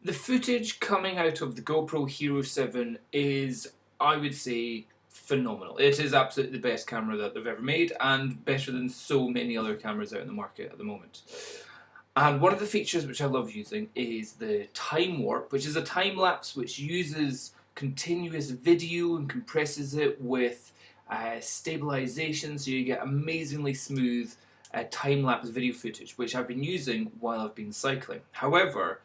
The footage coming out of the GoPro Hero 7 is, I would say, phenomenal. It is absolutely the best camera that they've ever made, and better than so many other cameras out in the market at the moment. And one of the features which I love using is the time warp, which is a time lapse which uses continuous video and compresses it with stabilization, so you get amazingly smooth time lapse video footage, which I've been using while I've been cycling. However,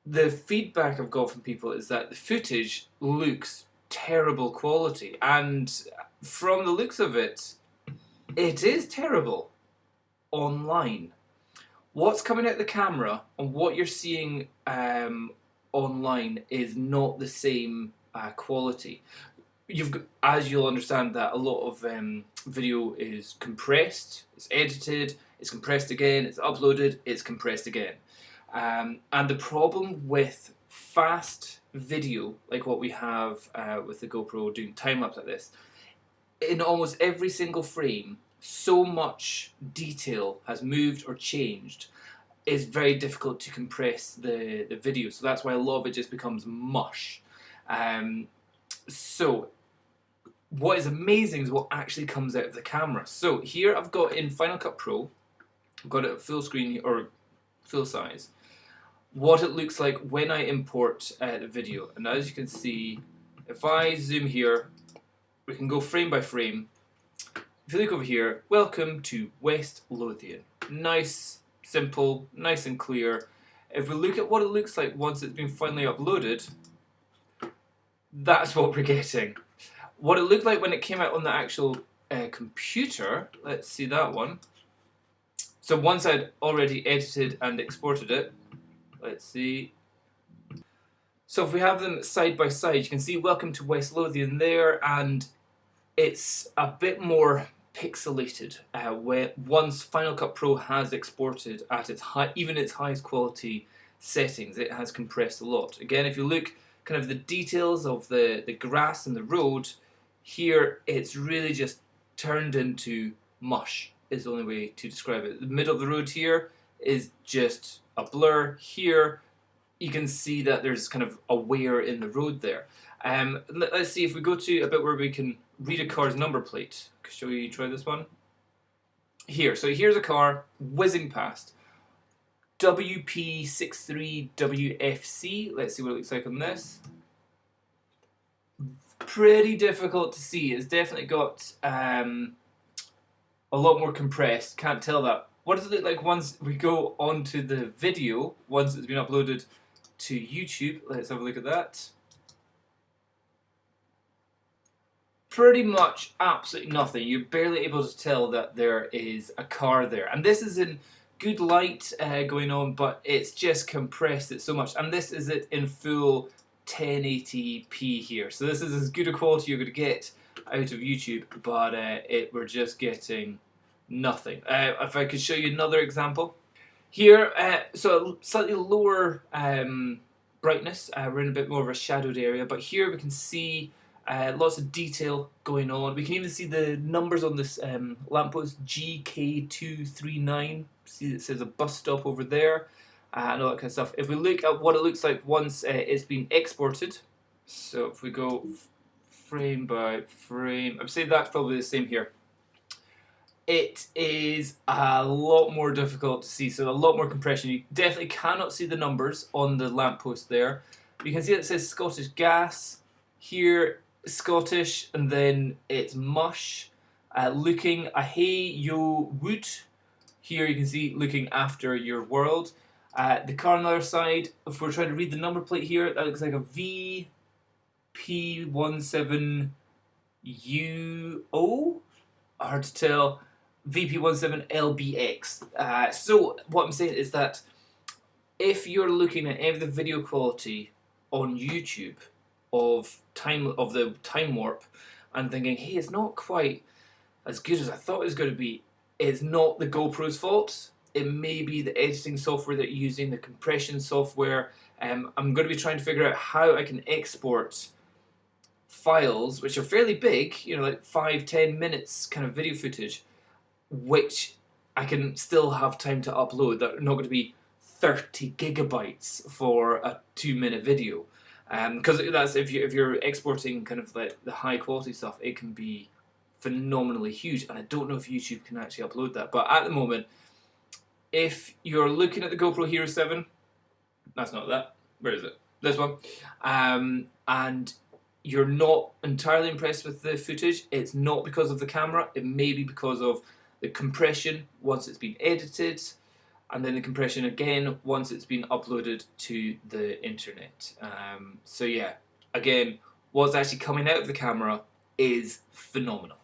the feedback I've got from people is that the footage looks terrible quality, and from the looks of it, it is terrible online. What's coming out the camera and what you're seeing online is not the same quality. As you'll understand, that a lot of video is compressed, it's edited, it's compressed again, it's uploaded, it's compressed again. And the problem with fast video, like what we have with the GoPro doing time-lapse like this, in almost every single frame, so much detail has moved or changed, it's very difficult to compress the video. So that's why a lot of it just becomes mush. So what is amazing is what actually comes out of the camera. So here I've got in Final Cut Pro, I've got it at full screen or full size, what it looks like when I import the video. And as you can see, if I zoom here, we can go frame by frame. If you look over here, welcome to West Lothian. Nice, simple, nice and clear. If we look at what it looks like once it's been finally uploaded, that's what we're getting. What it looked like when it came out on the actual computer, let's see that one. So once I'd already edited and exported it, let's see. So if we have them side by side, you can see welcome to West Lothian there, and it's a bit more pixelated once Final Cut Pro has exported at its even its highest quality settings. It has compressed a lot. Again, if you look kind of the details of the grass and the road, here it's really just turned into mush is the only way to describe it. The middle of the road here is just a blur. Here you can see that there's kind of a wear in the road there. Let's see if we go to a bit where we can read a car's number plate. Shall we try this one? Here, so here's a car whizzing past. WP63WFC. Let's see what it looks like on this. Pretty difficult to see. It's definitely got a lot more compressed. Can't tell that. What does it look like once we go onto the video, once it's been uploaded to YouTube? Let's have a look at that. Pretty much absolutely nothing. You're barely able to tell that there is a car there. And this is in good light going on, but it's just compressed it so much. And this is it in full 1080p here. So this is as good a quality you're going to get out of YouTube, but we're just getting nothing. If I could show you another example. Here, so slightly lower brightness. We're in a bit more of a shadowed area, but here we can see lots of detail going on. We can even see the numbers on this lamppost, GK239. See it says a bus stop over there, and all that kind of stuff. If we look at what it looks like once it's been exported, so if we go frame by frame, I'd say that's probably the same here. It is a lot more difficult to see, so a lot more compression. You definitely cannot see the numbers on the lamppost there. You can see it says Scottish Gas. Here, Scottish, and then it's mush. Looking a hey yo wood. Here you can see looking after your world. The car on the other side, if we're trying to read the number plate here, that looks like a VP17UO. Hard to tell. VP17LBX. So what I'm saying is that if you're looking at any of the video quality on YouTube of the time warp and thinking, hey, it's not quite as good as I thought it was going to be, it's not the GoPro's fault. It may be the editing software that you're using, the compression software. I'm going to be trying to figure out how I can export files which are fairly big, you know, like 5-10 minutes kind of video footage, which I can still have time to upload, that are not going to be 30 gigabytes for a 2-minute video. Because that's if you're exporting kind of like the high quality stuff, it can be phenomenally huge. And I don't know if YouTube can actually upload that. But at the moment, if you're looking at the GoPro Hero 7, that's not that. Where is it? This one. And you're not entirely impressed with the footage, it's not because of the camera. It may be because of the compression once it's been edited, and then the compression again once it's been uploaded to the internet. So yeah, again, what's actually coming out of the camera is phenomenal.